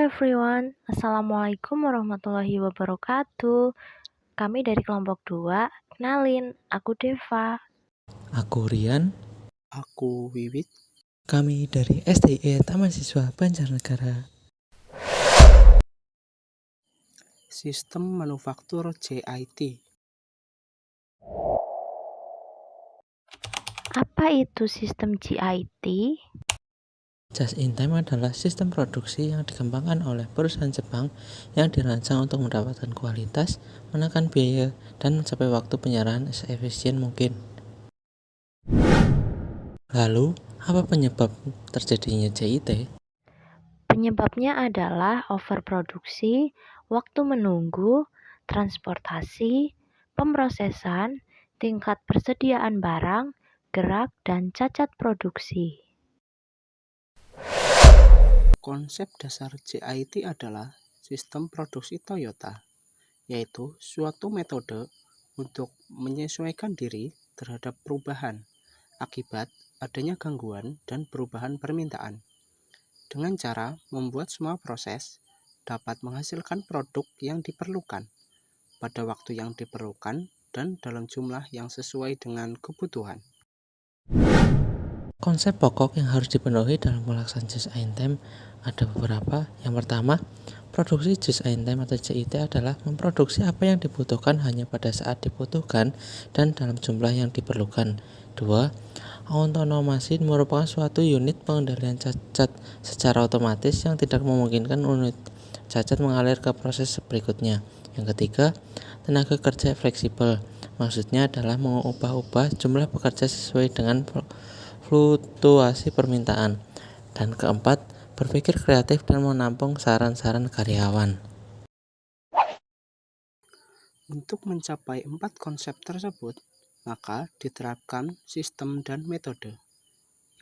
everyone, Assalamualaikum warahmatullahi wabarakatuh. Kami dari kelompok 2, kenalin, aku Deva. Aku Rian. Aku Wiwit. Kami dari SDE Taman Siswa Banjarnegara. Sistem Manufaktur JIT. Apa itu sistem JIT? Just in time adalah sistem produksi yang dikembangkan oleh perusahaan Jepang yang dirancang untuk mendapatkan kualitas, menekan biaya, dan mencapai waktu penyerahan seefisien mungkin. Lalu, apa penyebab terjadinya JIT? Penyebabnya adalah overproduksi, waktu menunggu, transportasi, pemrosesan, tingkat persediaan barang, gerak, dan cacat produksi. Konsep dasar JIT adalah sistem produksi Toyota, yaitu suatu metode untuk menyesuaikan diri terhadap perubahan akibat adanya gangguan dan perubahan permintaan, dengan cara membuat semua proses dapat menghasilkan produk yang diperlukan pada waktu yang diperlukan dan dalam jumlah yang sesuai dengan kebutuhan. Konsep pokok yang harus dipenuhi dalam pelaksanaan just in time ada beberapa. Yang pertama, produksi just in time atau JIT adalah memproduksi apa yang dibutuhkan hanya pada saat dibutuhkan dan dalam jumlah yang diperlukan. Dua, autonomasi merupakan suatu unit pengendalian cacat secara otomatis yang tidak memungkinkan unit cacat mengalir ke proses berikutnya. Yang ketiga, tenaga kerja fleksibel. Maksudnya adalah mengubah-ubah jumlah pekerja sesuai dengan fluktuasi permintaan. Dan keempat, berpikir kreatif dan menampung saran-saran karyawan. Untuk mencapai 4 konsep tersebut, maka diterapkan sistem dan metode.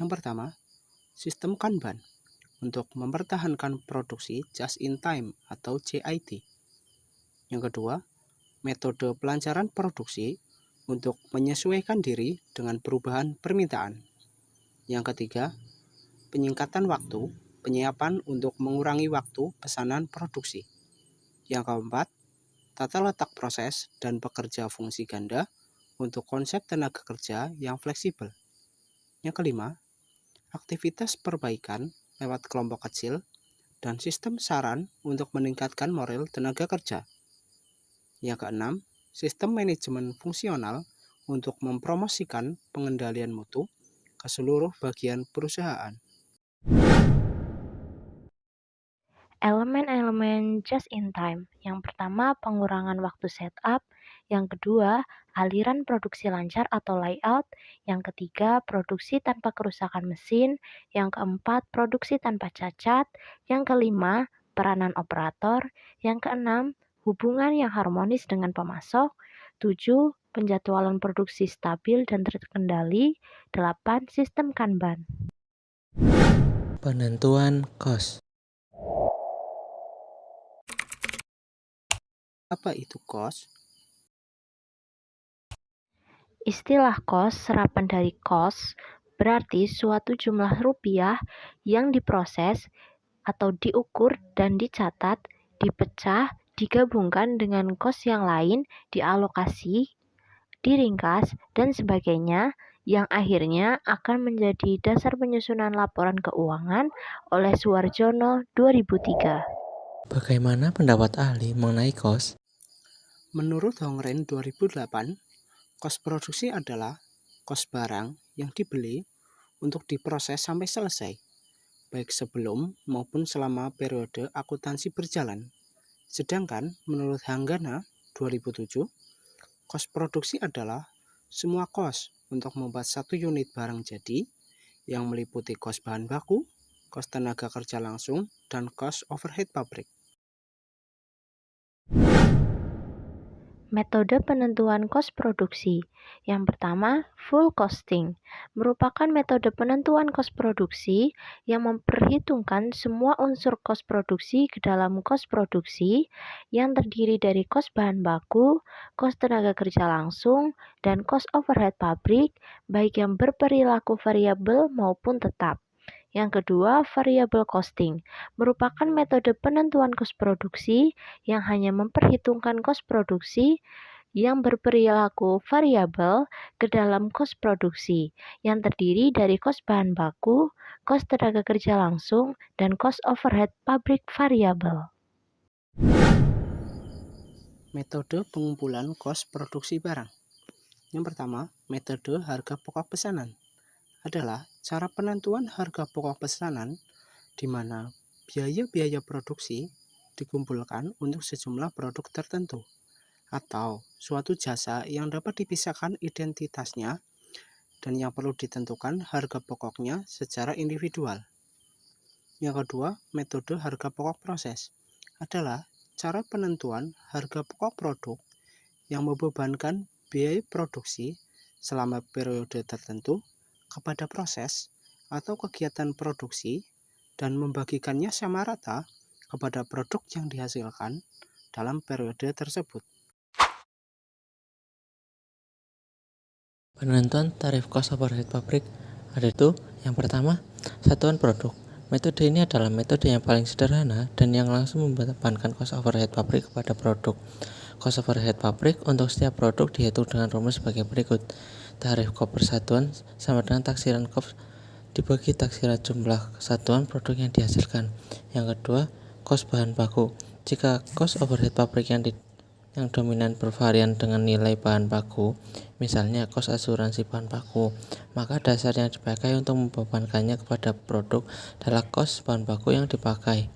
Yang pertama, sistem Kanban untuk mempertahankan produksi just in time atau JIT. Yang kedua, metode pelancaran produksi untuk menyesuaikan diri dengan perubahan permintaan. Yang ketiga, penyingkatan waktu penyiapan untuk mengurangi waktu pesanan produksi. Yang keempat, tata letak proses dan pekerja fungsi ganda untuk konsep tenaga kerja yang fleksibel. Yang kelima, aktivitas perbaikan lewat kelompok kecil dan sistem saran untuk meningkatkan moral tenaga kerja. Yang keenam, sistem manajemen fungsional untuk mempromosikan pengendalian mutu ke seluruh bagian perusahaan. Elemen-elemen just in time. Yang pertama, pengurangan waktu setup. Yang kedua, aliran produksi lancar atau layout. Yang ketiga, produksi tanpa kerusakan mesin. Yang keempat, produksi tanpa cacat. Yang kelima, peranan operator. Yang keenam, hubungan yang harmonis dengan pemasok. 7. Penjadwalan produksi stabil dan terkendali. 8. Sistem Kanban. Penentuan cost. Apa itu cost? Istilah cost, serapan dari cost, berarti suatu jumlah rupiah yang diproses atau diukur dan dicatat, dipecah, digabungkan dengan cost yang lain, dialokasi, diringkas, dan sebagainya, yang akhirnya akan menjadi dasar penyusunan laporan keuangan oleh Suwarjono 2003. Bagaimana pendapat ahli mengenai cost? Menurut Hongren 2008, kos produksi adalah kos barang yang dibeli untuk diproses sampai selesai, baik sebelum maupun selama periode akuntansi berjalan. Sedangkan menurut Hanggana 2007, kos produksi adalah semua kos untuk membuat satu unit barang jadi yang meliputi kos bahan baku, kos tenaga kerja langsung, dan kos overhead pabrik. Metode penentuan kos produksi. Yang pertama, full costing, merupakan metode penentuan kos produksi yang memperhitungkan semua unsur kos produksi ke dalam kos produksi yang terdiri dari kos bahan baku, kos tenaga kerja langsung, dan kos overhead pabrik, baik yang berperilaku variabel maupun tetap. Yang kedua, variable costing merupakan metode penentuan kos produksi yang hanya memperhitungkan kos produksi yang berperilaku variabel ke dalam kos produksi, yang terdiri dari kos bahan baku, kos tenaga kerja langsung, dan kos overhead pabrik variabel. Metode pengumpulan kos produksi barang. Yang pertama, metode harga pokok pesanan adalah cara penentuan harga pokok pesanan di mana biaya-biaya produksi dikumpulkan untuk sejumlah produk tertentu atau suatu jasa yang dapat dipisahkan identitasnya dan yang perlu ditentukan harga pokoknya secara individual. Yang kedua, metode harga pokok proses adalah cara penentuan harga pokok produk yang membebankan biaya produksi selama periode tertentu kepada proses atau kegiatan produksi dan membagikannya sama rata kepada produk yang dihasilkan dalam periode tersebut. Penentuan tarif cost overhead pabrik ada itu yang pertama, satuan produk. Metode ini adalah metode yang paling sederhana dan yang langsung membebankan cost overhead pabrik kepada produk. Cost overhead pabrik untuk setiap produk dihitung dengan rumus sebagai berikut. Tarif COP per satuan sama dengan taksiran COP dibagi taksiran jumlah satuan produk yang dihasilkan. Yang kedua, cost bahan baku. Jika cost overhead pabrik yang dominan bervarian dengan nilai bahan baku, misalnya kos asuransi bahan baku, maka dasar yang dipakai untuk membebankannya kepada produk adalah kos bahan baku yang dipakai.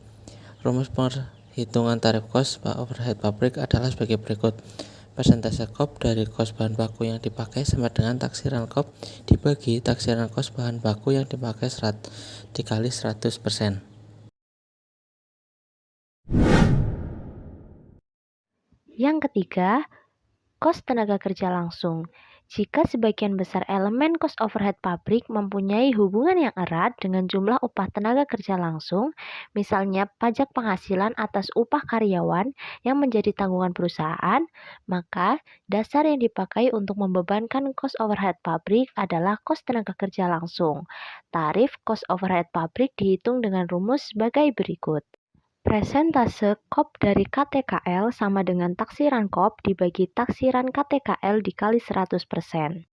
Rumus perhitungan tarif kos overhead pabrik adalah sebagai berikut. Persentase COP dari kos bahan baku yang dipakai sama dengan taksiran COP dibagi taksiran kos bahan baku yang dipakai dikali 100%. Yang ketiga, kos tenaga kerja langsung. Jika sebagian besar elemen kos overhead pabrik mempunyai hubungan yang erat dengan jumlah upah tenaga kerja langsung, misalnya pajak penghasilan atas upah karyawan yang menjadi tanggungan perusahaan, maka dasar yang dipakai untuk membebankan kos overhead pabrik adalah kos tenaga kerja langsung. Tarif kos overhead pabrik dihitung dengan rumus sebagai berikut. Presentase COP dari KTKL sama dengan taksiran COP dibagi taksiran KTKL dikali 100%.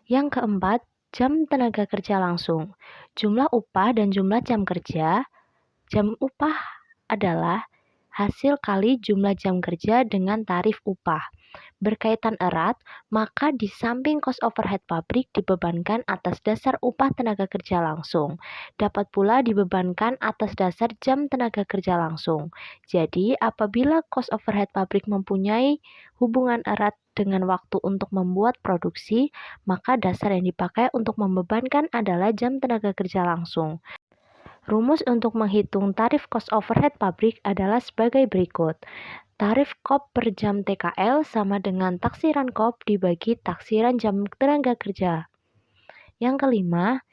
Yang keempat, jam tenaga kerja langsung. Jumlah upah dan jumlah jam kerja. Jam upah adalah hasil kali jumlah jam kerja dengan tarif upah. Berkaitan erat, maka di samping cost overhead pabrik dibebankan atas dasar upah tenaga kerja langsung, dapat pula dibebankan atas dasar jam tenaga kerja langsung. Jadi, apabila cost overhead pabrik mempunyai hubungan erat dengan waktu untuk membuat produksi, maka dasar yang dipakai untuk membebankan adalah jam tenaga kerja langsung. Rumus untuk menghitung tarif cost overhead pabrik adalah sebagai berikut. Tarif COP per jam TKL sama dengan taksiran COP dibagi taksiran jam tenaga kerja. Yang kelima,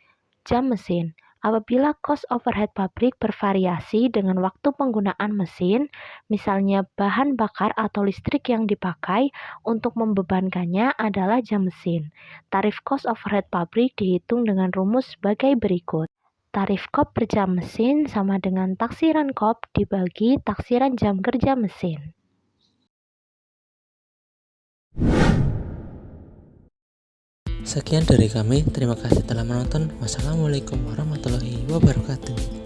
jam mesin. Apabila cost overhead pabrik bervariasi dengan waktu penggunaan mesin, misalnya bahan bakar atau listrik yang dipakai untuk membebankannya adalah jam mesin. Tarif cost overhead pabrik dihitung dengan rumus sebagai berikut. Tarif COP per jam mesin sama dengan taksiran COP dibagi taksiran jam kerja mesin. Sekian dari kami, terima kasih telah menonton. Wassalamualaikum warahmatullahi wabarakatuh.